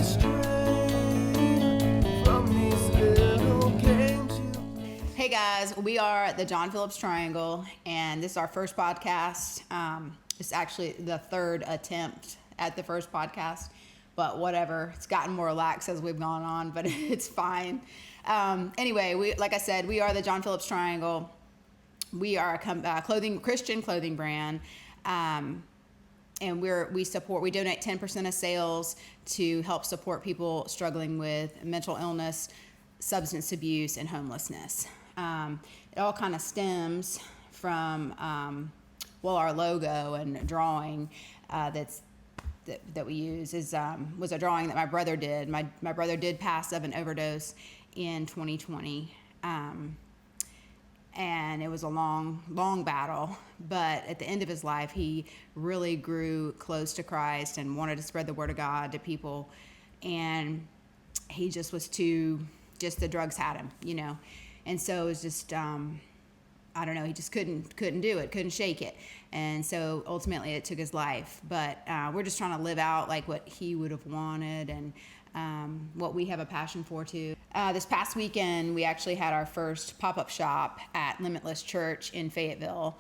Hey guys, we are the John Phillips Triangle, and this is our first podcast. It's actually the third attempt at the first podcast, but whatever. It's gotten more lax as we've gone on, but it's fine. Anyway, like I said, we are the John Phillips Triangle. We are a Christian clothing brand, and we donate 10% of sales to help support people struggling with mental illness, substance abuse, and homelessness. It all kind of stems from our logo and drawing that we use was a drawing that my brother did. My brother did pass of an overdose in 2020. And it was a long battle, but at the end of his life, he really grew close to Christ and wanted to spread the word of God to people. And he just was the drugs had him, And so it was just, I don't know, he just couldn't do it, couldn't shake it. And so ultimately it took his life. But we're just trying to live out like what he would have wanted and what we have a passion for too. This past weekend, we actually had our first pop-up shop at Limitless Church in Fayetteville.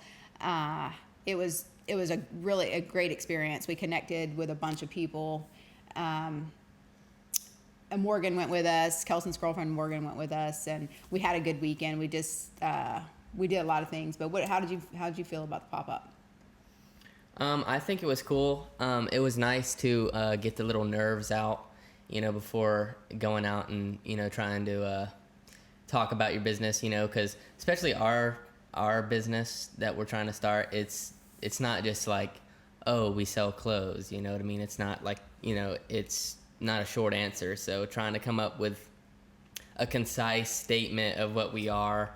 It was a great experience. We connected with a bunch of people. And Morgan went with us. Kelson's girlfriend Morgan went with us, and we had a good weekend. We just we did a lot of things. But how did you feel about the pop-up? I think it was cool. It was nice to get the little nerves out, before going out and trying to talk about your business, because especially our business that we're trying to start, it's not just like, oh, we sell clothes, you know what I mean? It's not like, it's not a short answer. So trying to come up with a concise statement of what we are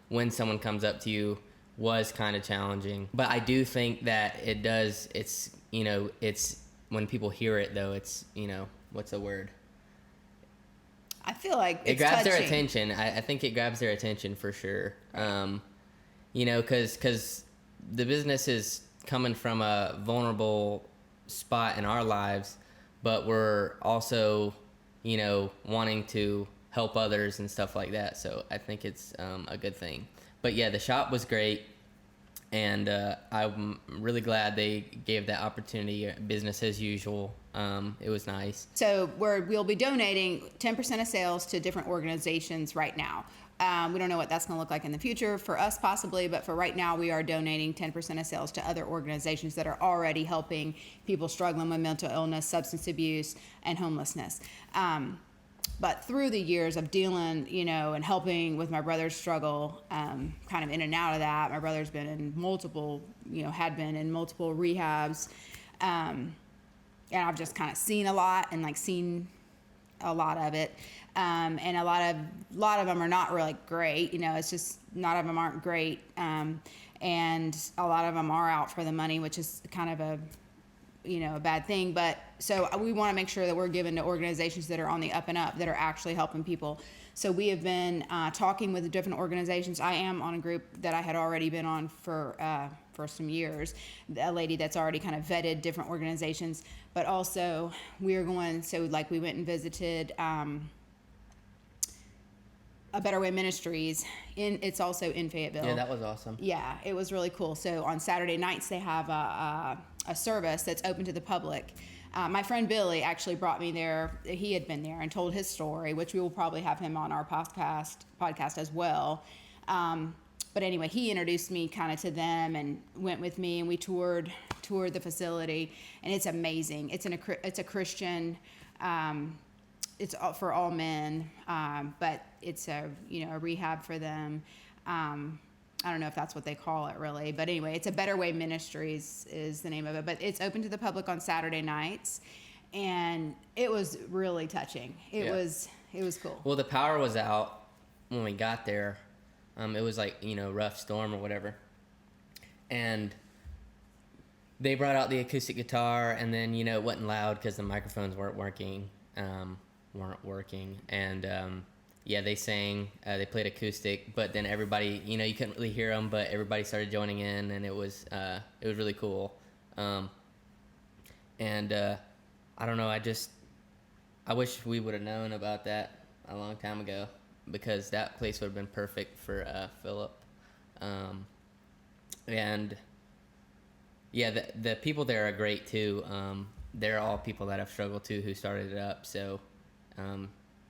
when someone comes up to you was kind of challenging. But I do think that it's when people hear it though, it's, what's the word? I feel like it grabs their attention. I think it grabs their attention for sure. Because the business is coming from a vulnerable spot in our lives, but we're also, wanting to help others and stuff like that. So I think it's a good thing. But yeah, the shop was great. And I'm really glad they gave that opportunity, business as usual. It was nice. So we'll be donating 10% of sales to different organizations right now. We don't know what that's going to look like in the future for us possibly, but for right now we are donating 10% of sales to other organizations that are already helping people struggling with mental illness, substance abuse, and homelessness. But through the years of dealing, and helping with my brother's struggle, kind of in and out of that, my brother's been in multiple, had been in multiple rehabs. And I've just kind of seen a lot and seen a lot of it. And a lot of them are not really great. It's just, none of them aren't great. And a lot of them are out for the money, which is kind of a bad thing. But so we want to make sure that we're given to organizations that are on the up and up, that are actually helping people. So we have been talking with different organizations. I am on a group that I had already been on for some years, a lady that's already kind of vetted different organizations. But also we went and visited A Better Way Ministries. It's also in Fayetteville. Yeah, that was awesome. Yeah, it was really cool. So on Saturday nights they have a service that's open to the public. My friend Billy actually brought me there. He had been there and told his story, which we will probably have him on our podcast as well. But anyway, he introduced me kind of to them and went with me, and we toured the facility, and it's amazing. It's a Christian. It's for all men, but it's a rehab for them. I don't know if that's what they call it really, but anyway, it's A Better Way Ministries is the name of it. But it's open to the public on Saturday nights, and it was really touching. It was cool. Well, the power was out when we got there. It was like rough storm or whatever, and they brought out the acoustic guitar, and then it wasn't loud because the microphones weren't working, and they sang, they played acoustic, but then everybody, you couldn't really hear them, but everybody started joining in, and it was really cool. I don't know, I wish we would have known about that a long time ago, because that place would have been perfect for Philip. And yeah, the people there are great too. They're all people that have struggled too, who started it up. So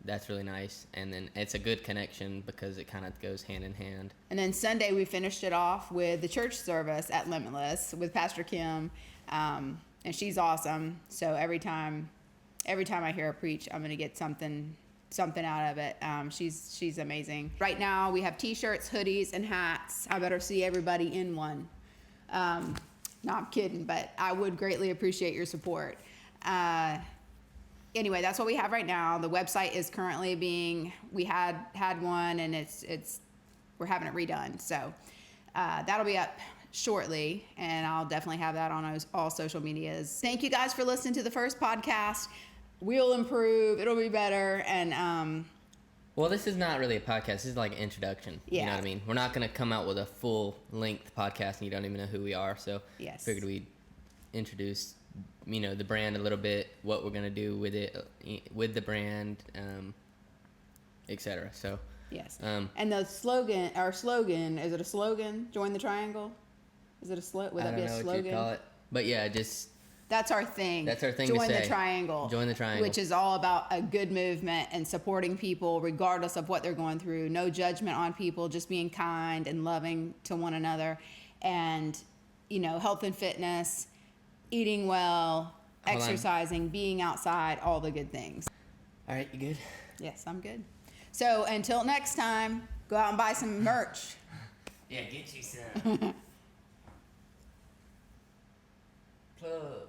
that's really nice. And then it's a good connection because it kind of goes hand in hand. And then Sunday we finished it off with the church service at Limitless with Pastor Kim, and she's awesome. So every time I hear her preach, I'm gonna get something out of it. She's amazing. Right now we have t-shirts, hoodies, and hats. I better see everybody in one. No, I'm kidding, but I would greatly appreciate your support. Anyway, that's what we have right now. The website is currently we had one, and we're having it redone. So that'll be up shortly, and I'll definitely have that on all social medias. Thank you guys for listening to the first podcast. We'll improve. It'll be better. And well, this is not really a podcast. This is like an introduction. Yeah. You know what I mean? We're not going to come out with a full-length podcast, and you don't even know who we are. So Yes. figured we'd introduce, the brand a little bit, what we're going to do with it, with the brand, etc. So yes. And the slogan, our slogan, is it a slogan? Join the triangle? Is it a slogan? Would I that don't be a know slogan? what you'd call it. But yeah, just... That's our thing. That's our thing Join to say. the triangle. Join the triangle. Which is all about a good movement and supporting people regardless of what they're going through. No judgment on people, just being kind and loving to one another. And, health and fitness, eating well, Hold on. exercising, being outside, all the good things. All right, you good? Yes, I'm good. So until next time, go out and buy some merch. Yeah, get you some. Plug.